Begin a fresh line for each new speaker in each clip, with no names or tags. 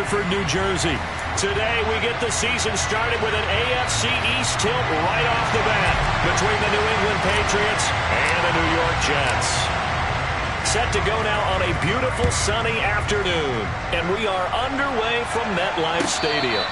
For New Jersey. Today we get the season started with an AFC East tilt right off the bat between the New England Patriots and the New York Jets. Set to go now on a beautiful sunny afternoon, and we are underway from MetLife Stadium.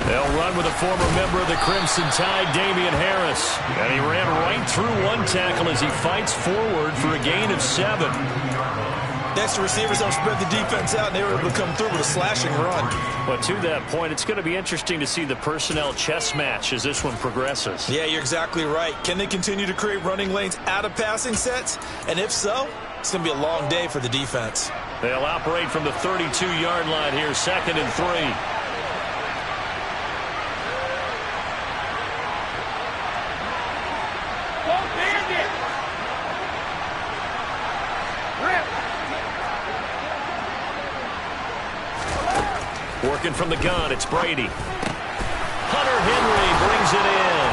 They'll run with a former member of the Crimson Tide, Damian Harris. And he ran right through one tackle as he fights forward for a gain of 7.
Next, the receivers don't spread the defense out, and they were able to come through with a slashing run.
But to that point, it's going to be interesting to see the personnel chess match as this one progresses.
Yeah, you're exactly right. Can they continue to create running lanes out of passing sets? And if so, it's going to be a long day for the defense.
They'll operate from the 32-yard line here, 2nd and 3. Working from the gun, it's Brady. Hunter Henry brings it in.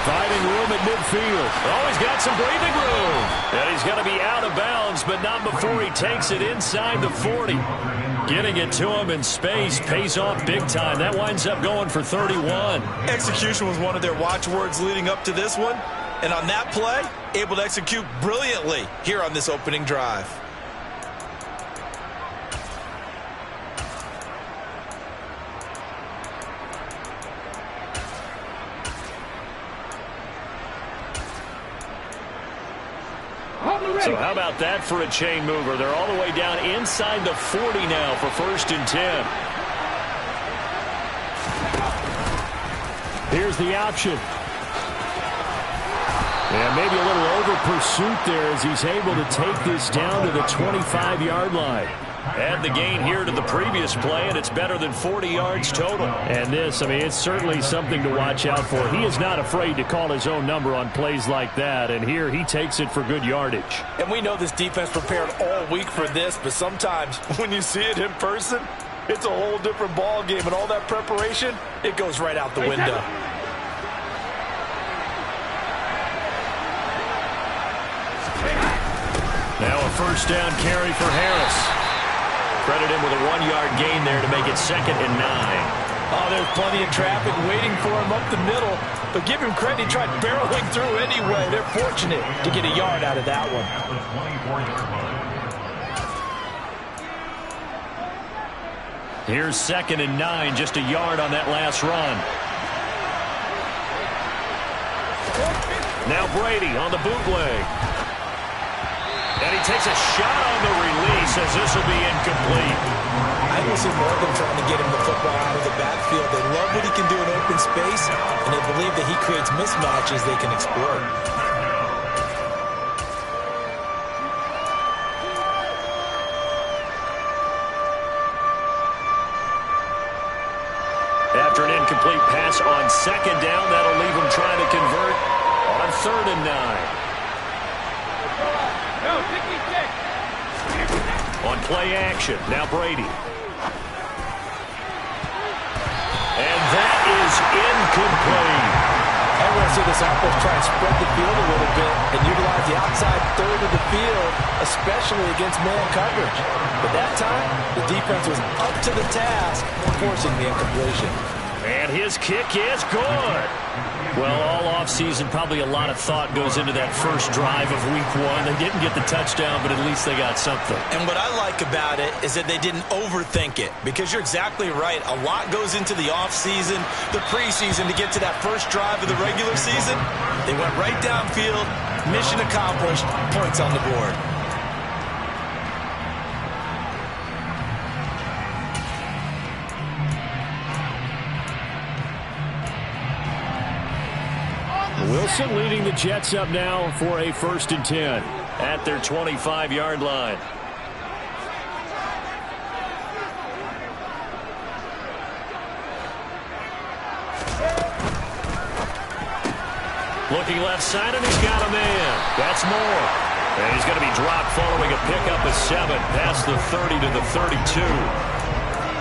Finding room at midfield. Oh, he's got some breathing room. And he's going to be out of bounds, but not before he takes it inside the 40. Getting it to him in space pays off big time. That winds up going for 31.
Execution was one of their watchwords leading up to this one. And on that play, able to execute brilliantly here on this opening drive.
So how about that for a chain mover? They're all the way down inside the 40 now for 1st and 10. Here's the option. And maybe a little over pursuit there as he's able to take this down to the 25-yard line. Add the gain here to the previous play, and it's better than 40 yards total. And this, I mean, it's certainly something to watch out for. He is not afraid to call his own number on plays like that, and here he takes it for good yardage.
And we know this defense prepared all week for this, but sometimes when you see it in person, it's a whole different ball game, and all that preparation, it goes right out the window.
Now a 1st down carry for Harris. Credit him with a 1-yard gain there to make it 2nd and 9.
Oh, there's plenty of traffic waiting for him up the middle. But give him credit, he tried barreling through anyway. They're fortunate to get a yard out of that one.
Here's 2nd and 9, just a yard on that last run. Now Brady on the bootleg. And he takes a shot on the release as this will be incomplete.
I will see more of them trying to get him the football out of the backfield. They love what he can do in open space, and they believe that he creates mismatches they can exploit.
After an incomplete pass on 2nd down, that'll leave him trying to convert on 3rd and 9. On play action, now Brady. And that is incomplete.
I want to see this offense try and spread the field a little bit and utilize the outside 3rd of the field, especially against man coverage. But that time, the defense was up to the task, forcing the incompletion.
And his kick is good. Well, all offseason, probably a lot of thought goes into that first drive of week 1. They didn't get the touchdown, but at least they got something.
And what I like about it is that they didn't overthink it, because you're exactly right. A lot goes into the offseason, the preseason to get to that first drive of the regular season. They went right downfield, mission accomplished, points on the board.
Wilson leading the Jets up now for a 1st and 10 at their 25-yard line. Looking left side, and he's got a man. That's Moore. And he's going to be dropped following a pickup of 7 past the 30 to the 32.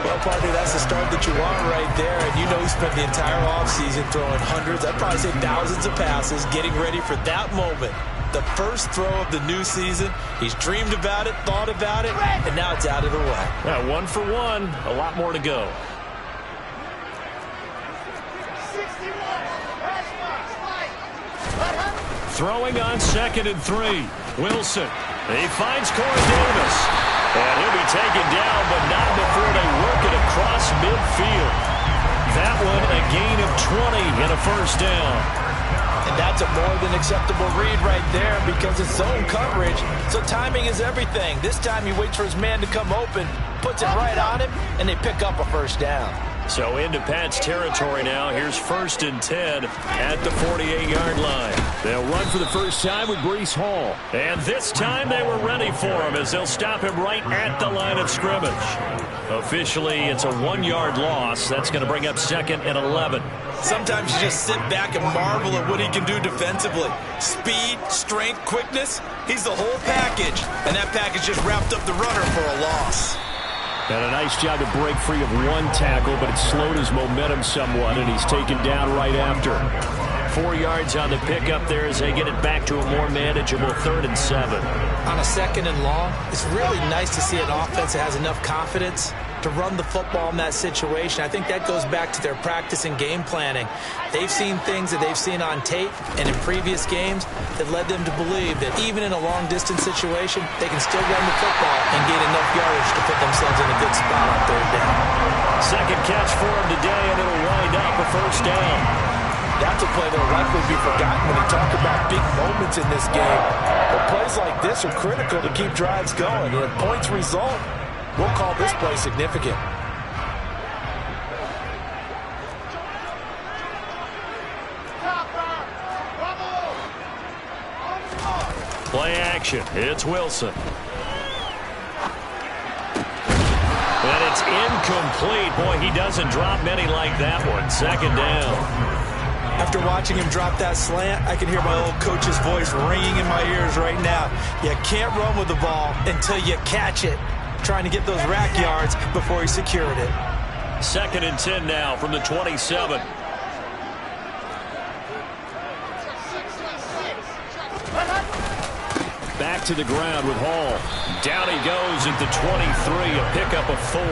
Well, partner, that's the start that you want right there. And you know he spent the entire offseason throwing hundreds, I'd probably say thousands of passes, getting ready for that moment. The first throw of the new season. He's dreamed about it, thought about it, and now it's out of the way.
Yeah, 1 for 1. A lot more to go. Throwing on 2nd and 3. Wilson. He finds Corey Davis. And he'll be taken down, but not before they work it across midfield. That one a gain of 20 and a first down.
And that's a more than acceptable read right there because it's zone coverage. So timing is everything. This time he waits for his man to come open, puts it right on him, and they pick up a first down.
So into Pat's territory now. Here's 1st and 10 at the 48-yard line. They'll run for the first time with Breece Hall. And this time they were ready for him as they'll stop him right at the line of scrimmage. Officially, it's a 1-yard loss. That's going to bring up 2nd and 11.
Sometimes you just sit back and marvel at what he can do defensively. Speed, strength, quickness. He's the whole package. And that package just wrapped up the runner for a loss.
And a nice job to break free of 1 tackle, but it slowed his momentum somewhat, and he's taken down right after. 4 yards on the pickup there as they get it back to a more manageable 3rd and 7.
On a 2nd and long, it's really nice to see an offense that has enough confidence to run the football in that situation. I think that goes back to their practice and game planning. They've seen things that they've seen on tape and in previous games that led them to believe that even in a long-distance situation, they can still run the football and gain enough yardage to put themselves in a good spot on 3rd down.
2nd catch for him today, and it'll wind up a first down.
That's a play that will likely be forgotten when you talk about big moments in this game. But plays like this are critical to keep drives going. And if points result, we'll call this play significant.
Play action. It's Wilson. And it's incomplete. Boy, he doesn't drop many like that one. 2nd down.
After watching him drop that slant, I can hear my old coach's voice ringing in my ears right now. You can't run with the ball until you catch it. Trying to get those rack yards before he secured it.
2nd and 10 now from the 27. Back to the ground with Hall. Down he goes at the 23, a pickup of 4.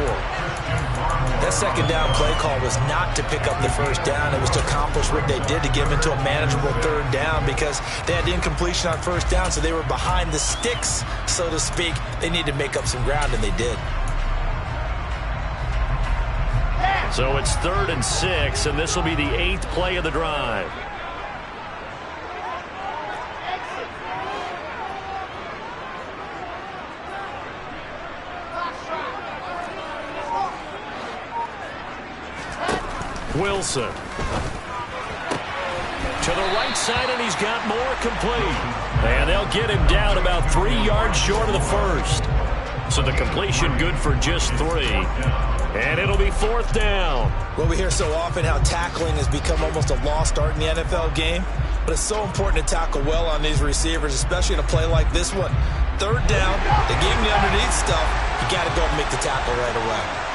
That 2nd down play call was not to pick up the first down. It was to accomplish what they did to get them into a manageable 3rd down because they had incompletion on 1st down, so they were behind the sticks, so to speak. They needed to make up some ground, and they did.
So it's 3rd and 6, and this will be the 8th play of the drive. Wilson. To the right side, and he's got more complete. And they'll get him down about 3 yards short of the first. So the completion good for just 3. And it'll be 4th down.
Well, we hear so often how tackling has become almost a lost art in the NFL game. But it's so important to tackle well on these receivers, especially in a play like this one. 3rd down, they gave him the underneath stuff. You got to go and make the tackle right away.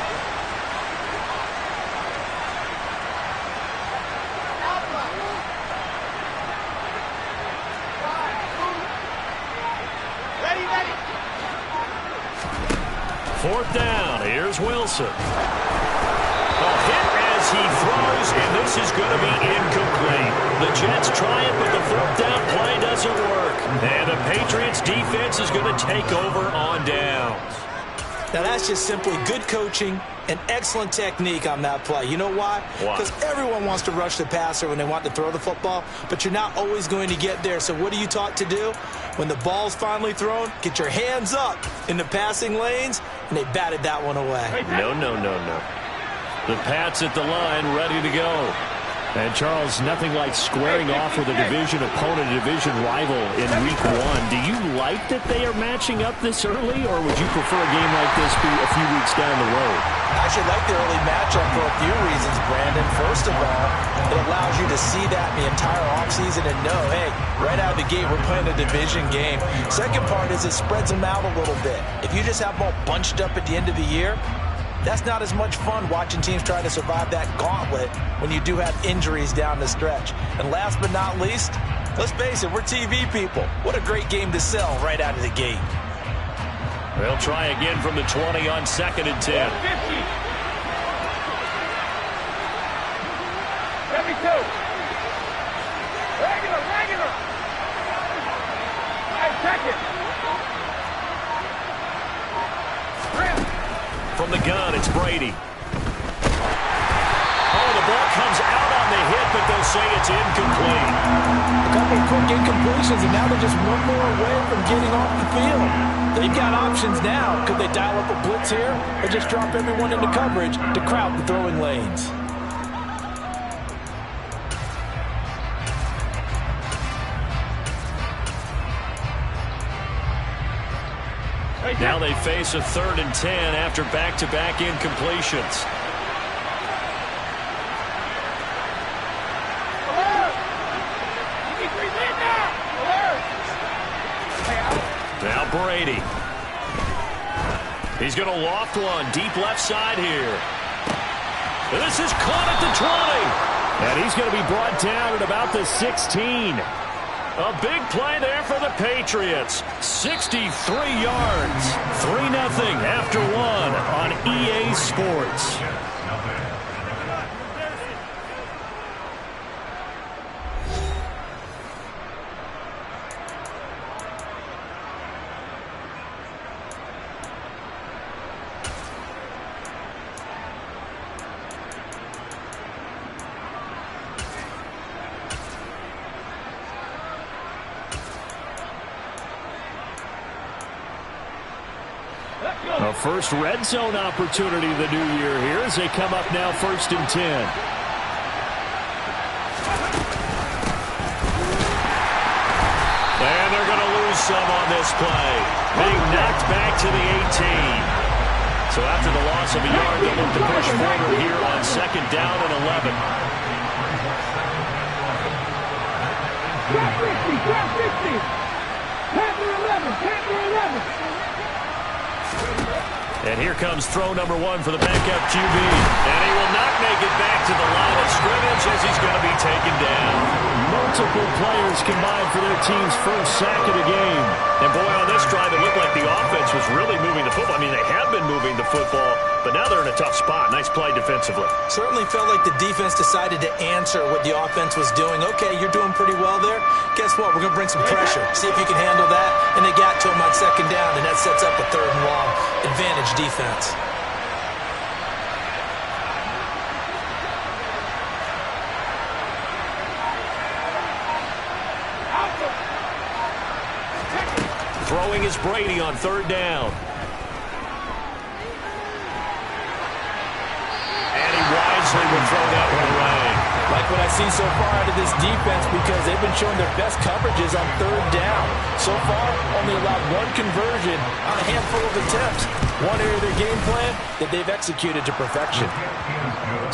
Fourth down. Here's Wilson. A hit as he throws, and this is going to be incomplete. The Jets try it, but the 4th down play doesn't work. And the Patriots defense is going to take over on downs.
Now, that's just simply good coaching and excellent technique on that play. You know why? Because everyone wants to rush the passer when they want to throw the football, but you're not always going to get there. So what are you taught to do? When the ball's finally thrown, get your hands up in the passing lanes, and they batted that one away.
No. The Pats at the line, ready to go. And, Charles, nothing like squaring off with a division opponent, a division rival in Week 1. Do you like that they are matching up this early, or would you prefer a game like this be a few weeks down the road?
I actually like the early matchup for a few reasons, Brandon. First of all, it allows you to see that in the entire offseason and know, hey, right out of the gate, we're playing a division game. Second part is it spreads them out a little bit. If you just have them all bunched up at the end of the year, that's not as much fun watching teams try to survive that gauntlet when you do have injuries down the stretch. And last but not least, let's face it, we're TV people. What a great game to sell right out of the gate.
They'll try again from the 20 on 2nd and 10.
72. Regular. Check it.
From the gun, it's Brady. Oh, the ball comes out on the hit, but they'll say it's incomplete.
A couple of quick incompletions, and now they're just one more away from getting off the field. They've got options now. Could they dial up a blitz here or just drop everyone into coverage to crowd the throwing lanes?
Now they face a 3rd and 10 after back-to-back incompletions. Now Brady. He's going to loft one deep left side here. And this is caught at the 20. And he's going to be brought down at about the 16. A big play there for the Patriots. 63 yards. 3-0 after 1 on EA Sports. A first red zone opportunity of the new year here as they come up now 1st and 10. And they're going to lose some on this play. Being knocked back to the 18. So after the loss of a yard, they'll look to push forward here on 2nd down and 11.
Drop 50. Panther 11.
And here comes throw number 1 for the backup QB. And he will not make it back to the line of scrimmage as he's going to be taken down. Multiple players combined for their team's first sack of the game. And boy, on this drive, it looked like the offense was really moving the football. I mean, they have been moving the football, but now they're in a tough spot. Nice play defensively.
Certainly felt like the defense decided to answer what the offense was doing. Okay, you're doing pretty well there. Guess what? We're going to bring some pressure. See if you can handle that. And they got to him on 2nd down, and that sets up a 3rd and long. Advantage defense.
Throwing is Brady on 3rd down. And he wisely will throw that one away.
Like what I've seen so far out of this defense because they've been showing their best coverages on 3rd down. So far, only allowed 1 conversion on a handful of attempts. One area of their game plan that they've executed to perfection.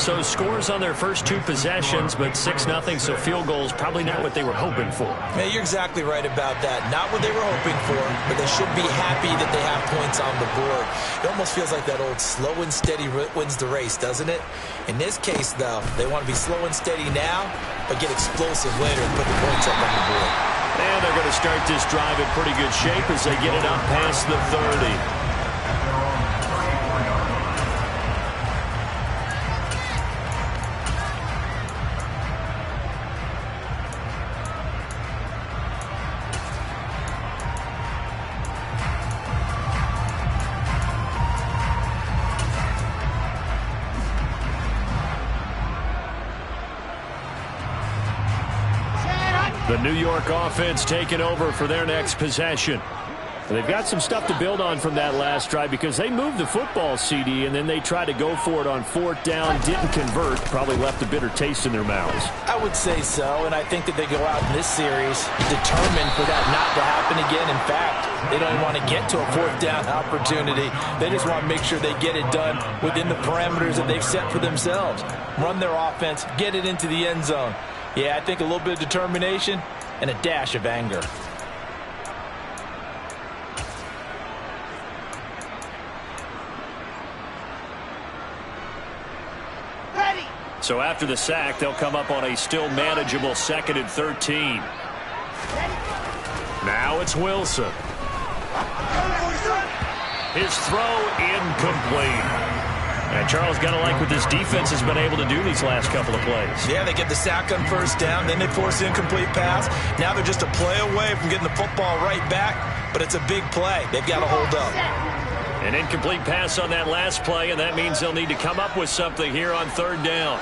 So scores on their first 2 possessions, but 6-0, so field goals probably not what they were hoping for.
Yeah, you're exactly right about that. Not what they were hoping for, but they should be happy that they have points on the board. It almost feels like that old slow and steady wins the race, doesn't it? In this case, though, they want to be slow and steady now, but get explosive later and put the points up on the board.
And they're going to start this drive in pretty good shape as they get it up past the 30. The New York offense taking over for their next possession. They've got some stuff to build on from that last drive because they moved the football, CD, and then they tried to go for it on 4th down, didn't convert, probably left a bitter taste in their mouths.
I would say so, and I think that they go out in this series determined for that not to happen again. In fact, they don't even want to get to a 4th down opportunity. They just want to make sure they get it done within the parameters that they've set for themselves. Run their offense, get it into the end zone. Yeah, I think a little bit of determination and a dash of anger.
So after the sack, they'll come up on a still manageable 2nd and 13. Now it's Wilson. His throw incomplete. And Charles got to like what this defense has been able to do these last couple of plays.
Yeah, they get the sack on 1st down, then they force the incomplete pass. Now they're just a play away from getting the football right back, but it's a big play. They've got to hold up.
An incomplete pass on that last play, and that means they'll need to come up with something here on 3rd down.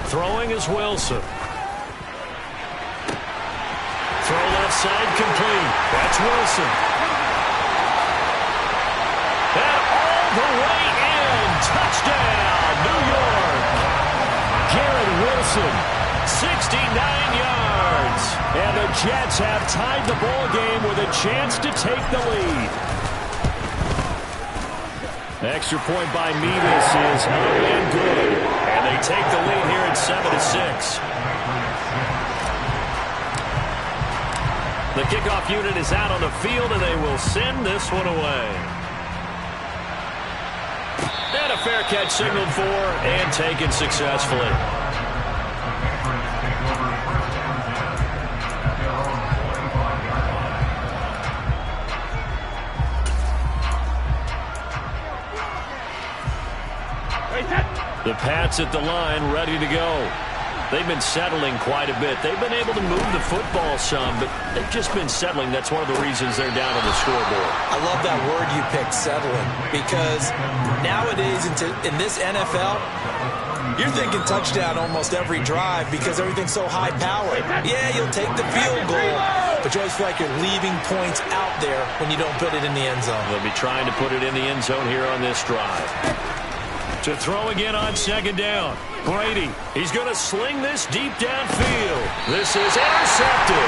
Throwing is Wilson. Throw left side complete. That's Wilson. And all the way in. Touchdown, New York. Garrett Wilson, 69 yards. And the Jets have tied the ball game with a chance to take the lead. Extra point by Mevis is up and good. And they take the lead here at 7-6. The kickoff unit is out on the field, and they will send this one away. And a fair catch signaled for and taken successfully. The Pats at the line, ready to go. They've been settling quite a bit. They've been able to move the football some, but they've just been settling. That's one of the reasons they're down on the scoreboard.
I love that word you picked, settling, because nowadays in this NFL, you're thinking touchdown almost every drive because everything's so high-powered. Yeah, you'll take the field goal, but you always feel like you're leaving points out there when you don't put it in the end zone.
They'll be trying to put it in the end zone here on this drive. To throw again on 2nd down. Brady, he's going to sling this deep downfield. This is intercepted.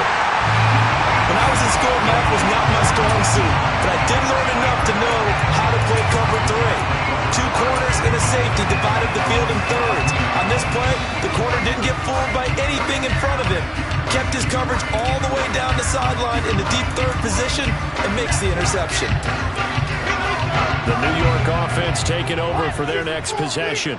When I was in school, math was not my strong suit, but I did learn enough to know how to play cover 3. 2 corners and a safety divided the field in thirds. On this play, the corner didn't get fooled by anything in front of him. Kept his coverage all the way down the sideline in the deep 3rd position and makes the interception.
The New York offense taking over for their next possession.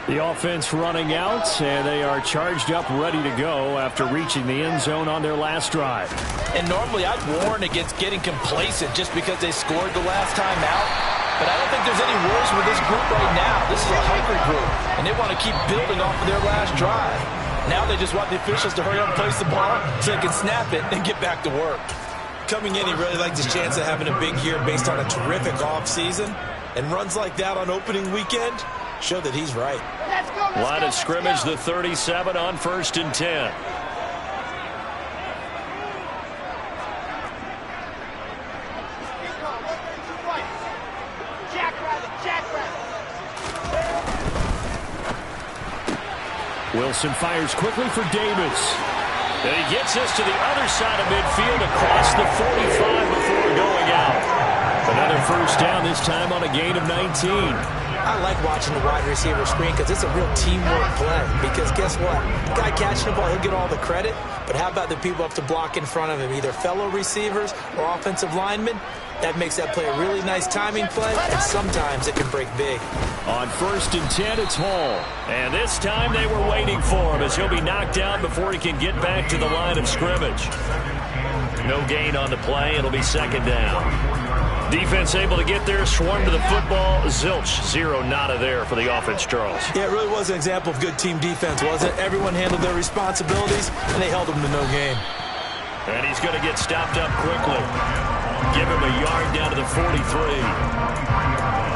The offense running out, and they are charged up, ready to go after reaching the end zone on their last drive.
And normally I'd warn against getting complacent just because they scored the last time out. But I don't think there's any worries with this group right now. This is a hungry group, and they want to keep building off of their last drive. Now they just want the officials to hurry up and place the ball so they can snap it and get back to work.
Coming in, he really liked his chance of having a big year based on a terrific offseason. And runs like that on opening weekend show that he's right.
Line of scrimmage, the 37 on 1st and 10. Wilson fires quickly for Davis. And he gets us to the other side of midfield across the 45 before going out. Another 1st down, this time on a gain of 19.
I like watching the wide receiver screen because it's a real teamwork play. Because guess what? The guy catching the ball, he'll get all the credit. But how about the people up to block in front of him, either fellow receivers or offensive linemen? That makes that play a really nice timing play, and sometimes it can break big.
On 1st and 10, it's Hall. And this time they were waiting for him as he'll be knocked down before he can get back to the line of scrimmage. No gain on the play. It'll be second down. Defense able to get there, swarm to the football. Zilch, zero nada there for the offense, Charles.
Yeah, it really was an example of good team defense, wasn't it? Everyone handled their responsibilities, and they held them to no gain.
And he's going to get stopped up quickly. Give him a yard down to the 43.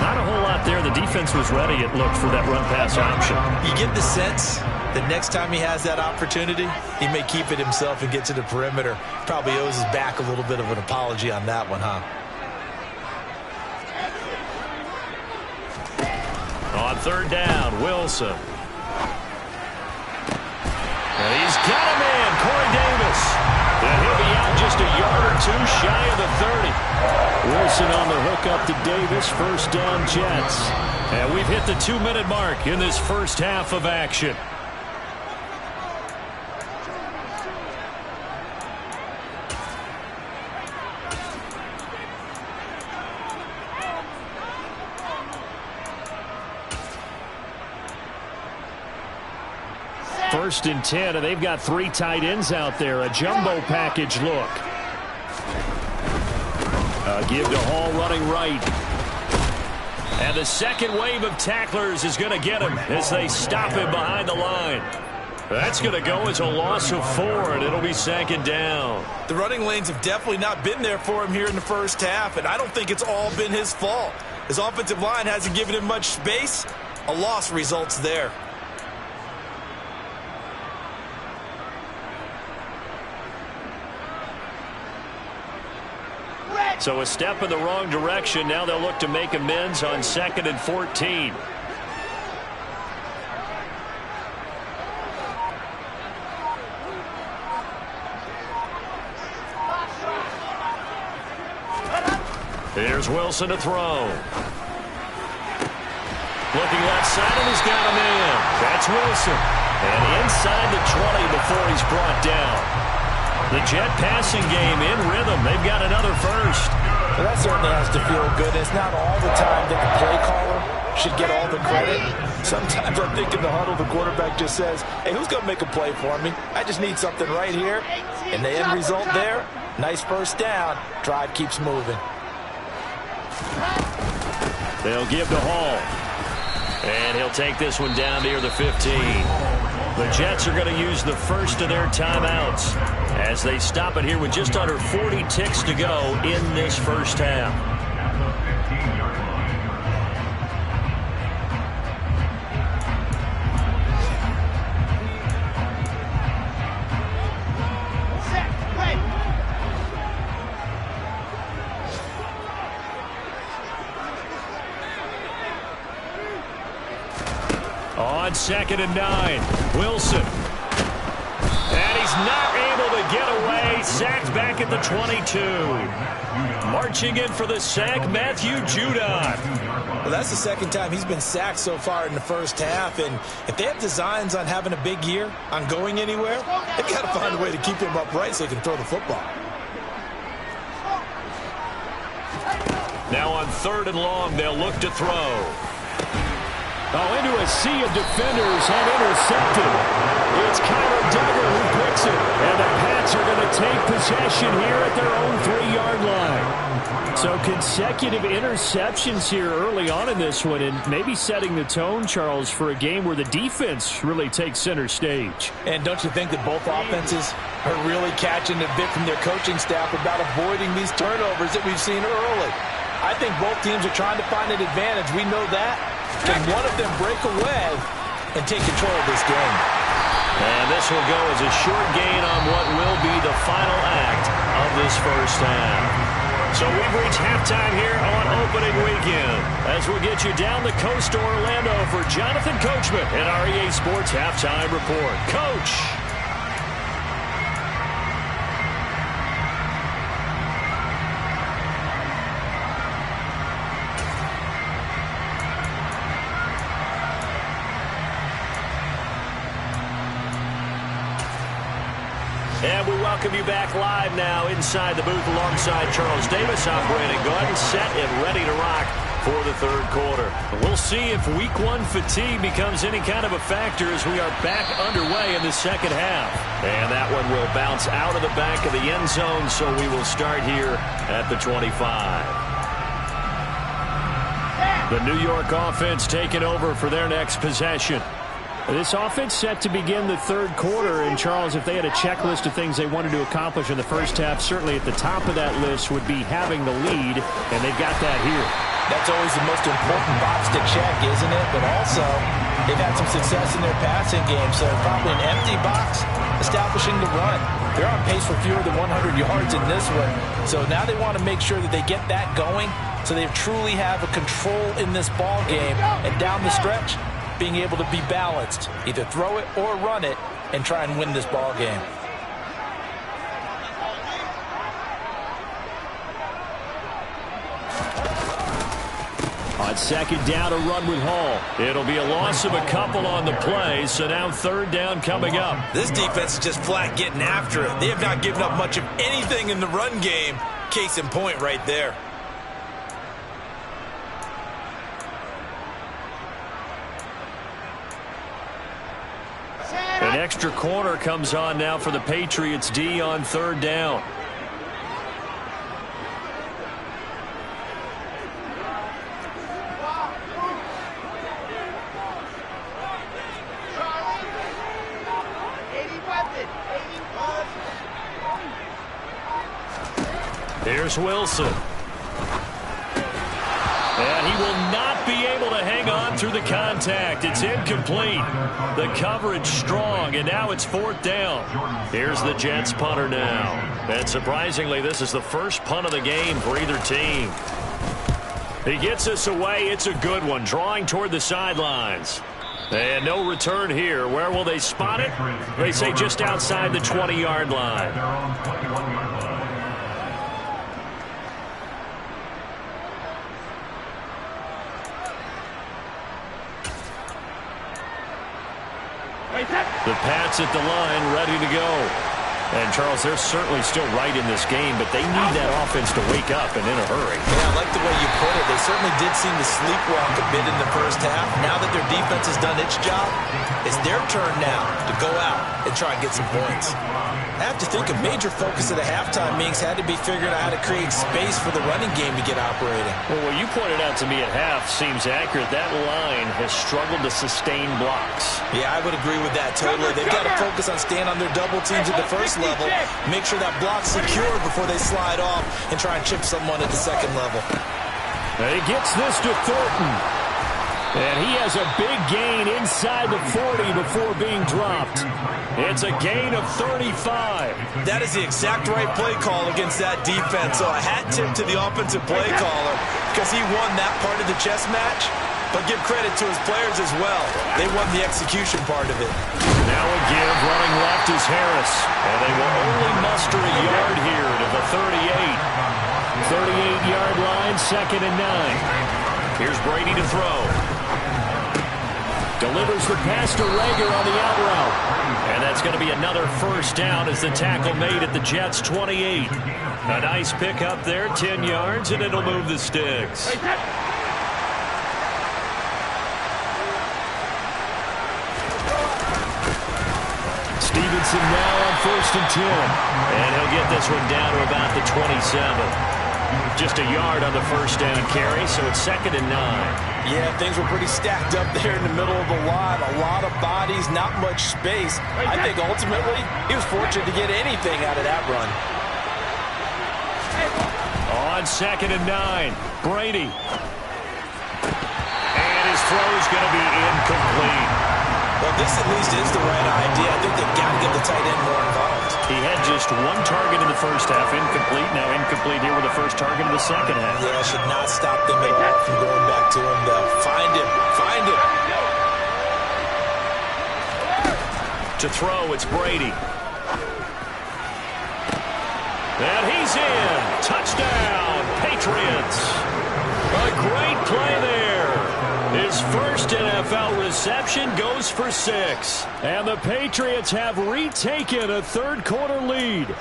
Not a whole lot there. The defense was ready, it looked, for that run-pass option.
You get the sense that next time he has that opportunity, he may keep it himself and get to the perimeter. Probably owes his back a little bit of an apology on that one, huh?
On third down, Wilson. And he's got a man, Corey Davis. And he'll be out just a yard or two shy of the 30. Wilson on the hook up to Davis. First down, Jets. And we've hit the 2-minute mark in this first half of action. First and 10, and they've got 3 tight ends out there. A jumbo package look. Give to Hall running right. And the second wave of tacklers is going to get him as they stop him behind the line. That's going to go as a loss of 4, and it'll be second down.
The running lanes have definitely not been there for him here in the first half, and I don't think it's all been his fault. His offensive line hasn't given him much space. A loss results there.
So a step in the wrong direction. Now they'll look to make amends on 2nd and 14. Here's Wilson to throw. Looking left side, and he's got a man. That's Wilson. And inside the 20 before he's brought down. The Jet passing game in rhythm. They've got another first.
Well, that certainly has to feel good. It's not all the time that the play caller should get all the credit. Sometimes I think in the huddle, the quarterback just says, hey, who's going to make a play for me? I just need something right here. And the end result there, nice first down. Drive keeps moving.
They'll give to Hall. And he'll take this one down near the 15. The Jets are going to use the first of their timeouts as they stop it here with just under 40 ticks to go in this first half. On 2nd and 9, Wilson. And he's not able to get away. Sacked back at the 22. Marching in for the sack, Matthew Judon.
Well, that's the second time he's been sacked so far in the first half. And if they have designs on having a big year, on going anywhere, they've got to find a way to keep him upright so he can throw the football.
Now on 3rd and long, they'll look to throw. Oh, into a sea of defenders and intercepted. It's Kyler Duggar who picks it. And the Pats are going to take possession here at their own 3-yard line. So consecutive interceptions here early on in this one, and maybe setting the tone, Charles, for a game where the defense really takes center stage.
And don't you think that both offenses are really catching a bit from their coaching staff about avoiding these turnovers that we've seen early? I think both teams are trying to find an advantage. We know that. Can one of them break away and take control of this game?
And this will go as a short gain on what will be the final act of this first half. So we've reached halftime here on opening weekend as we'll get you down the coast to Orlando for Jonathan Coachman and our EA Sports Halftime Report. Coach. And we welcome you back live now inside the booth alongside Charles Davis. I'm Brandon Gordon, set and ready to rock for the third quarter. We'll see if week one fatigue becomes any kind of a factor as we are back underway in the second half. And that one will bounce out of the back of the end zone, so we will start here at the 25. The New York offense taking over for their next possession. This offense set to begin the third quarter, and Charles, if they had a checklist of things they wanted to accomplish in the first half, certainly at the top of that list would be having the lead, and they've got that here.
That's always the most important box to check, isn't it? But also, they've had some success in their passing game, so probably an empty box establishing the run. They're on pace for fewer than 100 yards in this one, so now they want to make sure that they get that going so they truly have a control in this ball game, and down the stretch, being able to be balanced, either throw it or run it, and try and win this ball game.
On second down, a run with Hall. It'll be a loss of a couple on the play, so now third down coming up.
This defense is just flat getting after it. They have not given up much of anything in the run game. Case in point right there.
An extra corner comes on now for the Patriots D on third down. Here's Wilson. And he will not be able to hang on through the contact. It's incomplete. The coverage strong, and now it's fourth down. Here's the Jets punter now. And surprisingly, this is the first punt of the game for either team. He gets us away. It's a good one, drawing toward the sidelines. And no return here. Where will they spot it? They say just outside the 20-yard line. The Pats at the line, ready to go. And, Charles, they're certainly still right in this game, but they need that offense to wake up and in a hurry.
Yeah, I like the way you put it. They certainly did seem to sleepwalk a bit in the first half. Now that their defense has done its job, it's their turn now to go out and try and get some points. I have to think a major focus of the halftime meetings had to be figuring out how to create space for the running game to get operating.
Well, what you pointed out to me at half seems accurate. That line has struggled to sustain blocks.
Yeah, I would agree with that totally. They've got to focus on staying on their double teams at the first level, make sure that block's secure before they slide off and try and chip someone at the second level.
And he gets this to Thornton. And he has a big gain inside the 40 before being dropped. It's a gain of 35.
That is the exact right play call against that defense. So a hat tip to the offensive play caller because he won that part of the chess match. But give credit to his players as well. They won the execution part of it.
Now a give. Running left is Harris. And they will only muster a yard here to the 38. 38-yard line, 2nd and 9. Here's Brady to throw. Delivers the pass to Rager on the out route. And that's going to be another first down as the tackle made at the Jets' 28. A nice pickup there, 10 yards, and it'll move the sticks. Stevenson now on 1st and 10. And he'll get this one down to about the 27. Just a yard on the first down carry, so it's 2nd and 9.
Yeah, things were pretty stacked up there in the middle of the line. A lot of bodies, not much space. I think ultimately he was fortunate to get anything out of that run.
On 2nd and 9, Brady. And his throw is going to be incomplete.
Well, this at least is the right idea. I think they've got to get the tight end more involved.
He had just one target in the first half, incomplete. Now incomplete here with the first target in the second half.
Yeah, should not stop them at all from going back to him, though. Find him. Find him.
To throw, it's Brady. And he's in. Touchdown, Patriots. A great play there. His first NFL reception goes for 6. And the Patriots have retaken a third quarter lead.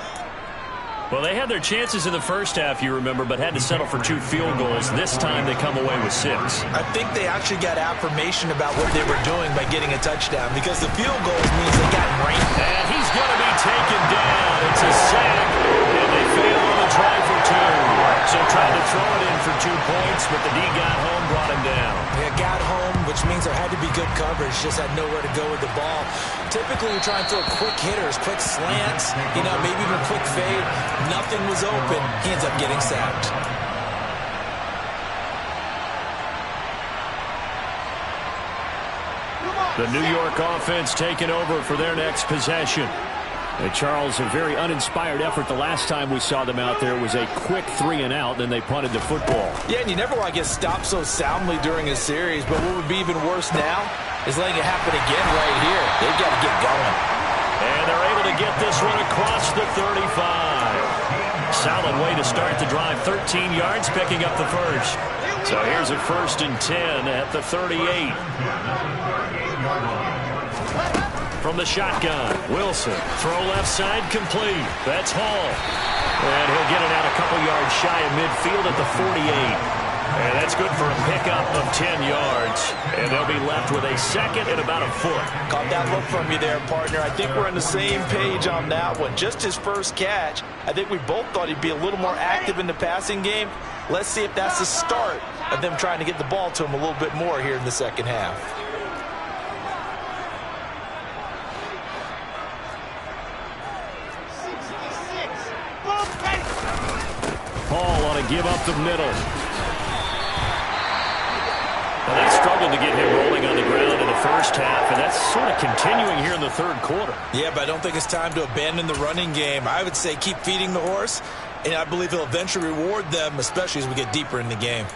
Well, they had their chances in the first half, you remember, but had to settle for 2 field goals. This time they come away with 6.
I think they actually got affirmation about what they were doing by getting a touchdown, because the field goals means they got ranked.
And he's going to be taken down. It's a sack, and they fail on the try for 2. So tried to throw it in for 2 points, but the D got home, brought him down.
Yeah, got home, which means there had to be good coverage. Just had nowhere to go with the ball. Typically, you're trying to throw quick hitters, quick slants, maybe even a quick fade. Nothing was open. He ends up getting sacked.
The New York offense taking over for their next possession. And Charles, a very uninspired effort the last time we saw them out there. It was a quick 3 and out, then they punted the football.
Yeah, and you never want to get stopped so soundly during a series, but what would be even worse now is letting it happen again right here. They've got to get going.
And they're able to get this one across the 35. Solid way to start the drive. 13 yards, picking up the first. So here's a 1st and 10 at the 38. From the shotgun, Wilson. Throw left side, complete. That's Hall. And he'll get it out a couple yards shy of midfield at the 48. And that's good for a pickup of 10 yards. And they'll be left with a 2nd and about a foot.
Caught that look from you there, partner. I think we're on the same page on that one. Just his first catch. I think we both thought he'd be a little more active in the passing game. Let's see if that's the start of them trying to get the ball to him a little bit more here in the second half.
Paul on a give up the middle. Well, they struggled to get him rolling on the ground in the first half, and that's sort of continuing here in the third quarter.
Yeah, but I don't think it's time to abandon the running game. I would say keep feeding the horse, and I believe he'll eventually reward them, especially as we get deeper in the game.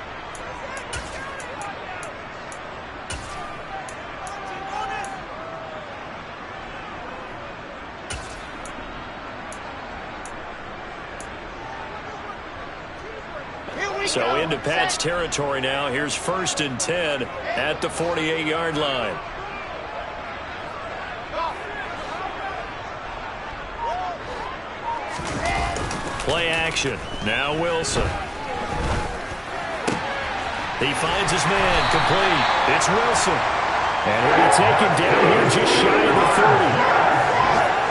So into Pat's territory now. Here's 1st and 10 at the 48-yard line. Play action. Now Wilson. He finds his man. Complete. It's Wilson. And he'll be taken down here just shy of the 30.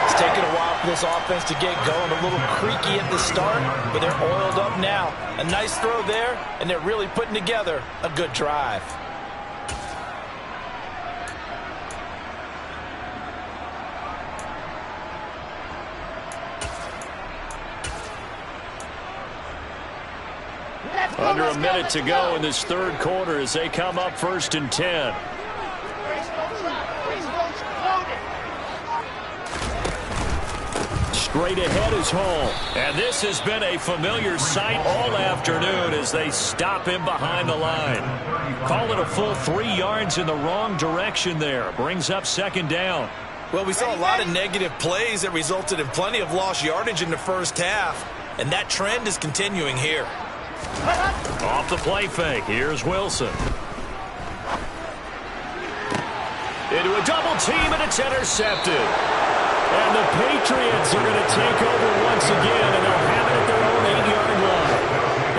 It's taken a while for this offense to get going. A little creaky at the start, but they're oiled up now. A nice throw there, and they're really putting together a good drive.
Under a minute to go in this third quarter as they come up 1st and 10. Straight ahead is Hall. And this has been a familiar sight all afternoon as they stop him behind the line. Call it a full 3 yards in the wrong direction there. Brings up 2nd down.
Well, we saw a lot of negative plays that resulted in plenty of lost yardage in the first half, and that trend is continuing here.
Off the play fake. Here's Wilson. Into a double team, and it's intercepted. And the Patriots are going to take over once again, and they'll have it at their own 8-yard line.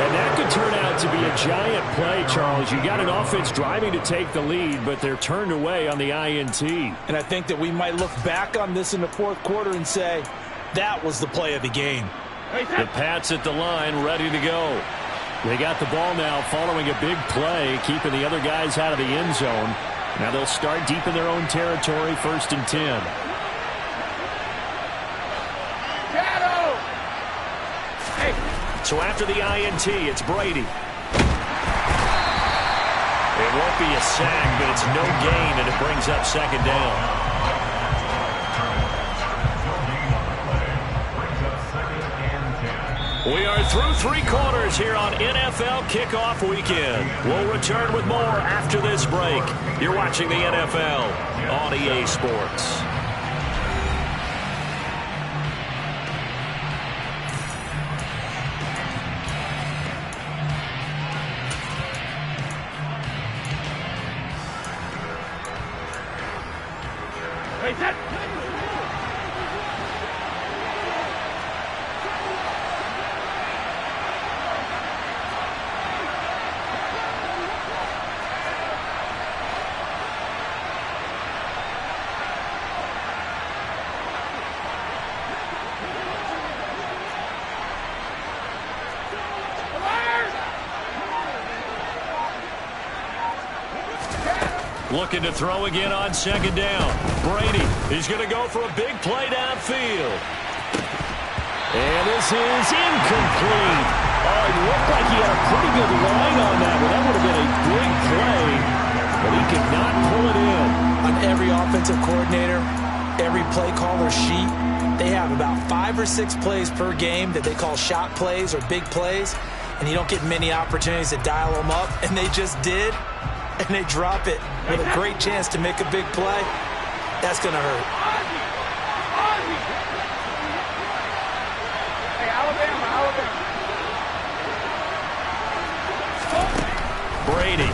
And that could turn out to be a giant play, Charles. You got an offense driving to take the lead, but they're turned away on the INT.
And I think that we might look back on this in the fourth quarter and say, that was the play of the game.
The Pats at the line, ready to go. They got the ball now following a big play, keeping the other guys out of the end zone. Now they'll start deep in their own territory, 1st and 10. So after the INT, it's Brady. It won't be a sack, but it's no gain, and it brings up 2nd down. We are through 3 quarters here on NFL Kickoff Weekend. We'll return with more after this break. You're watching the NFL on EA Sports. Looking to throw again on second down. Brady, he's going to go for a big play downfield. And this is incomplete. Oh, it looked like he had a pretty good line on that one. That would have been a big play, but he could not pull it in.
On every offensive coordinator, every play caller sheet, they have about 5 or 6 plays per game that they call shot plays or big plays, and you don't get many opportunities to dial them up, and they just did, and they drop it with a great chance to make a big play. That's going to hurt.
Hey, Alabama.
Brady.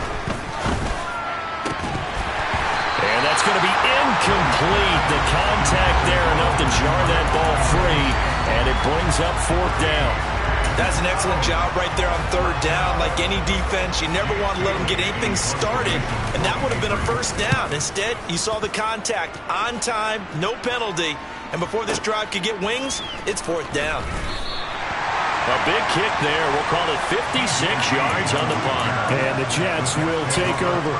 And that's going to be incomplete. The contact there enough to jar that ball free, and it brings up 4th down.
That's an excellent job right there on 3rd down. Like any defense, you never want to let them get anything started, and that would have been a 1st down. Instead, you saw the contact on time, no penalty, and before this drive could get wings, it's 4th down.
A big kick there. We'll call it 56 yards on the punt. And the Jets will take over.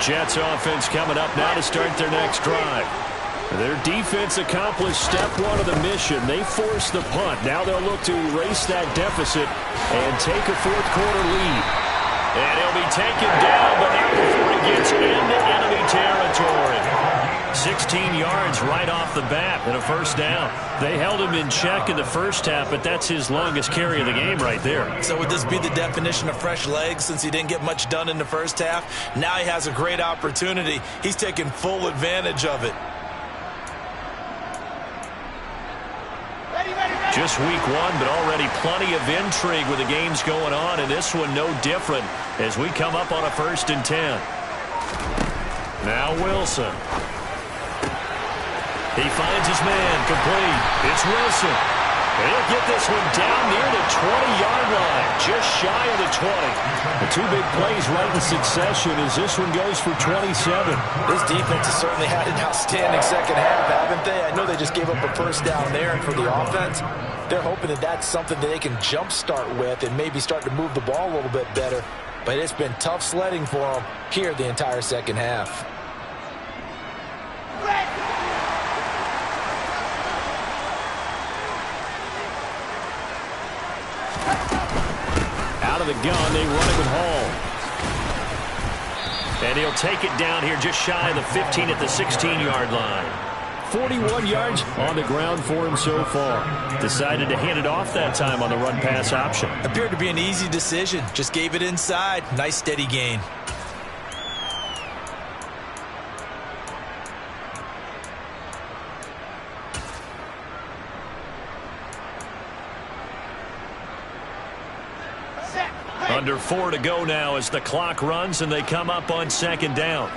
Jets offense coming up now to start their next drive. Their defense accomplished step 1 of the mission. They forced the punt. Now they'll look to erase that deficit and take a 4th quarter lead. And he'll be taken down, but not before he gets into enemy territory. 16 yards right off the bat and a 1st down. They held him in check in the first half, but that's his longest carry of the game right there.
So would this be the definition of fresh legs since he didn't get much done in the first half? Now he has a great opportunity. He's taking full advantage of it.
Just week 1, but already plenty of intrigue with the games going on, and this one no different as we come up on a 1st and 10. Now Wilson. He finds his man, complete. It's Wilson. And he'll get this one down near the 20-yard line, just shy of the 20. The 2 big plays right in succession as this one goes for 27.
This defense has certainly had an outstanding second half, haven't they? I know they just gave up a 1st down there, and for the offense, they're hoping that that's something that they can jumpstart with and maybe start to move the ball a little bit better. But it's been tough sledding for them here the entire second half.
Out of the gun, they run it with Hall. And he'll take it down here just shy of the 15 at the 16-yard line. 41 yards on the ground for him so far. Decided to hand it off that time on the run-pass option.
Appeared to be an easy decision. Just gave it inside. Nice steady gain.
Under 4 to go now as the clock runs and they come up on 2nd down.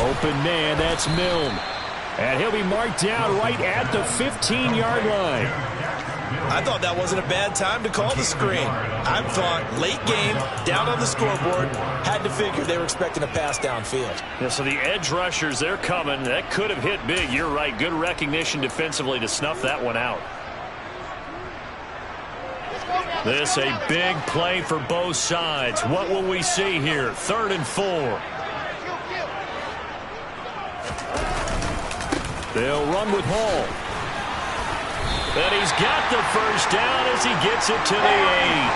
Open man, that's Milne. And he'll be marked down right at the 15-yard line.
I thought that wasn't a bad time to call the screen. I thought late game, down on the scoreboard, had to figure they were expecting a pass downfield.
Yeah, so the edge rushers, they're coming. That could have hit big. You're right. Good recognition defensively to snuff that one out. This a big play for both sides. What will we see here? 3rd and 4. They'll run with Hall. And he's got the 1st down as he gets it to the 8.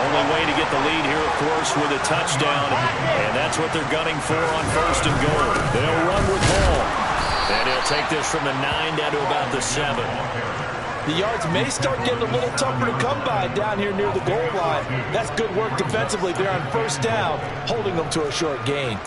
Only way to get the lead here, of course, with a touchdown. And that's what they're gunning for on 1st and goal. They'll run with Hall. And he'll take this from the 9 down to about the 7.
The yards may start getting a little tougher to come by down here near the goal line. That's good work defensively there on 1st down, holding them to a short gain.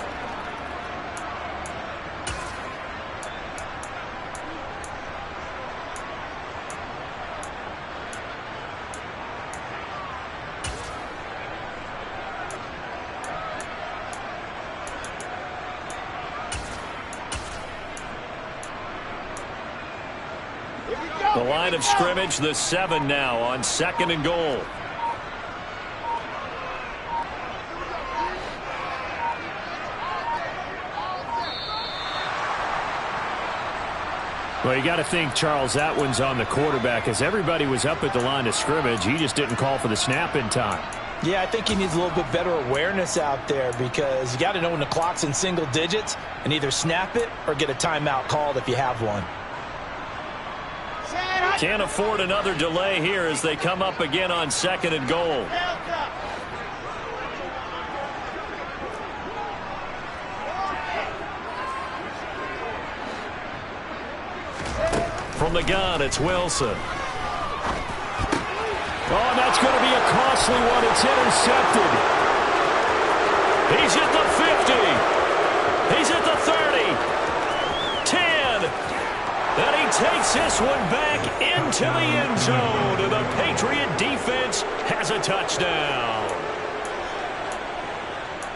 The line of scrimmage, the 7 now on 2nd and goal. Well, you got to think, Charles, that one's on the quarterback. As everybody was up at the line of scrimmage, he just didn't call for the snap in time.
Yeah, I think he needs a little bit better awareness out there because you got to know when the clock's in single digits and either snap it or get a timeout called if you have one.
Can't afford another delay here as they come up again on 2nd and goal. From the gun, it's Wilson. Oh, and that's going to be a costly one. It's intercepted. He's at the 50. He's at the 30. 10. And he takes this one back into the end zone. And the Patriot defense has a touchdown.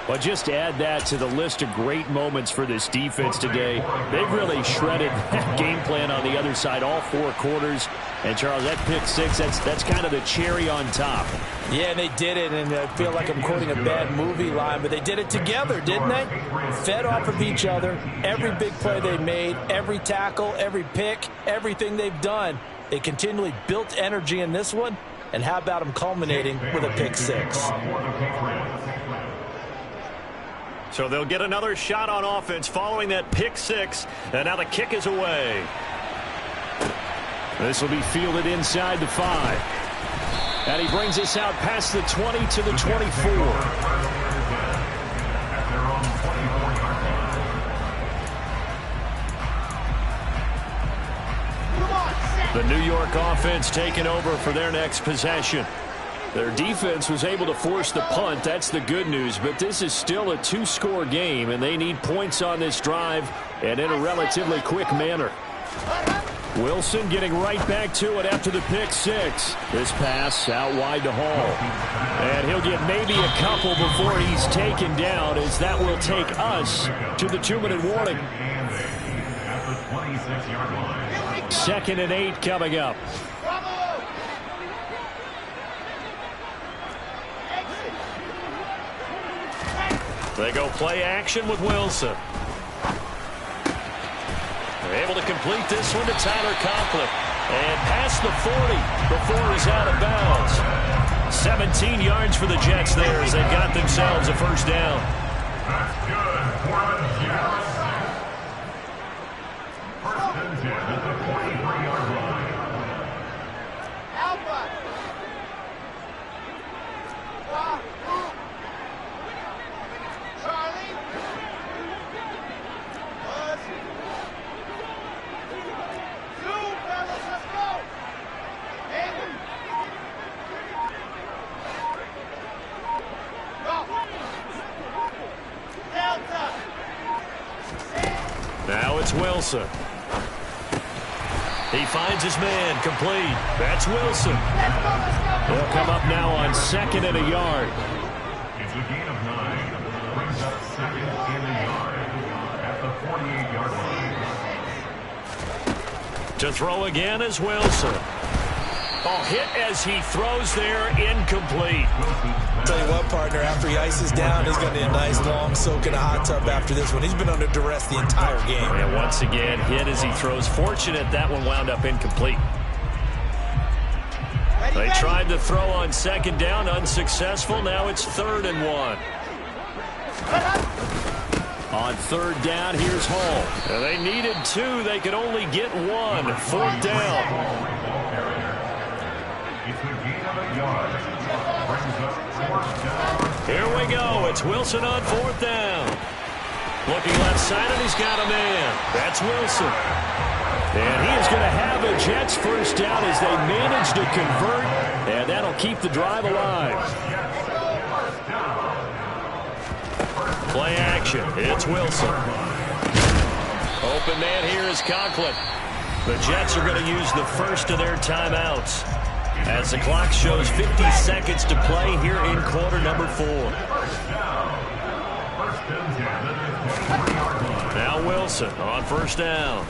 But just add that to the list of great moments for this defense today. They've really shredded that game plan on the other side all 4 quarters. And, Charles, that pick 6, that's kind of the cherry on top.
Yeah, and they did it, and I feel like I'm quoting a bad movie line, but they did it together, didn't they? Fed off of each other, every big play they made, every tackle, every pick, everything they've done. They continually built energy in this one, and how about them culminating with a pick 6?
So they'll get another shot on offense following that pick 6, and now the kick is away. This will be fielded inside the 5. And he brings us out past the 20 to the 24. The New York offense taking over for their next possession. Their defense was able to force the punt. That's the good news. But this is still a 2-score game, and they need points on this drive and in a relatively quick manner. Wilson getting right back to it after the pick 6. This pass out wide to Hall. And he'll get maybe a couple before he's taken down, as that will take us to the 2-minute warning. 2nd and 8 coming up. They go play action with Wilson. They're able to complete this one to Tyler Conklin. And past the 40 before he's out of bounds. 17 yards for the Jets there as they've got themselves a first down.
That's good for the Jets. First and 10 at the 23-yard line.
Alpha. Charlie. Fellas, let's go. Delta.
Now it's Wilson. He finds his man, complete. That's Wilson. He'll come up now on 2nd and a yard.
It's a gain of 9. Brings up 2nd and a yard at the 48-yard line.
To throw again is Wilson. Oh, hit as he throws there, incomplete.
Tell you what, partner, after he ices down, he's going to need a nice long soak in a hot tub after this one. He's been under duress the entire game.
And once again, hit as he throws. Fortunate that one wound up incomplete. They tried to throw on 2nd down, unsuccessful. Now it's 3rd and 1. On 3rd down, here's Hall. And they needed 2. They could only get 1. 4th down.
It's a gain of a yard. Brings up 4th down.
Here we go. It's Wilson on 4th down. Looking left side, and he's got a man. That's Wilson. And he is going to have a Jets first down as they manage to convert, and that'll keep the drive alive. Play action. It's Wilson. Open man here is Conklin. The Jets are going to use the first of their timeouts as the clock shows 50 seconds to play here in quarter number 4. Now Wilson on 1st down.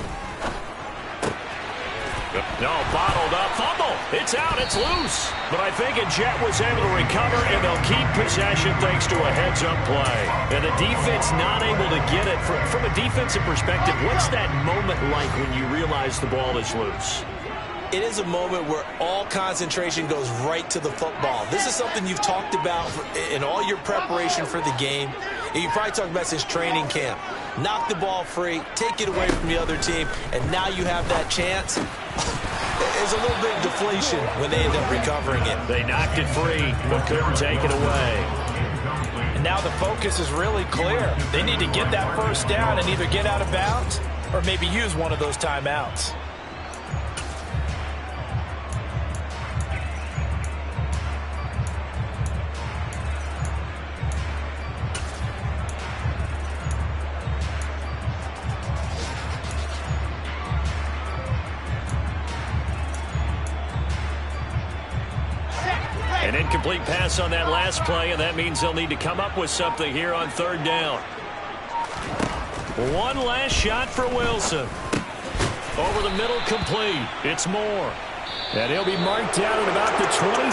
No, bottled up. Fumble. It's out. It's loose. But I think Jet was able to recover, and they'll keep possession thanks to a heads-up play. And the defense not able to get it. From a defensive perspective, what's that moment like when you realize the ball is loose?
It is a moment where all concentration goes right to the football. This is something you've talked about in all your preparation for the game. And you probably talked about since training camp. Knock the ball free, take it away from the other team, and now you have that chance. There's a little bit of deflation when they end up recovering it.
They knocked it free, but couldn't take it away.
And now the focus is really clear. They need to get that first down and either get out of bounds or maybe use one of those timeouts.
An incomplete pass on that last play, and that means they'll need to come up with something here on third down. One last shot for Wilson. Over the middle, complete. It's Moore. And he'll be marked down at about the 20.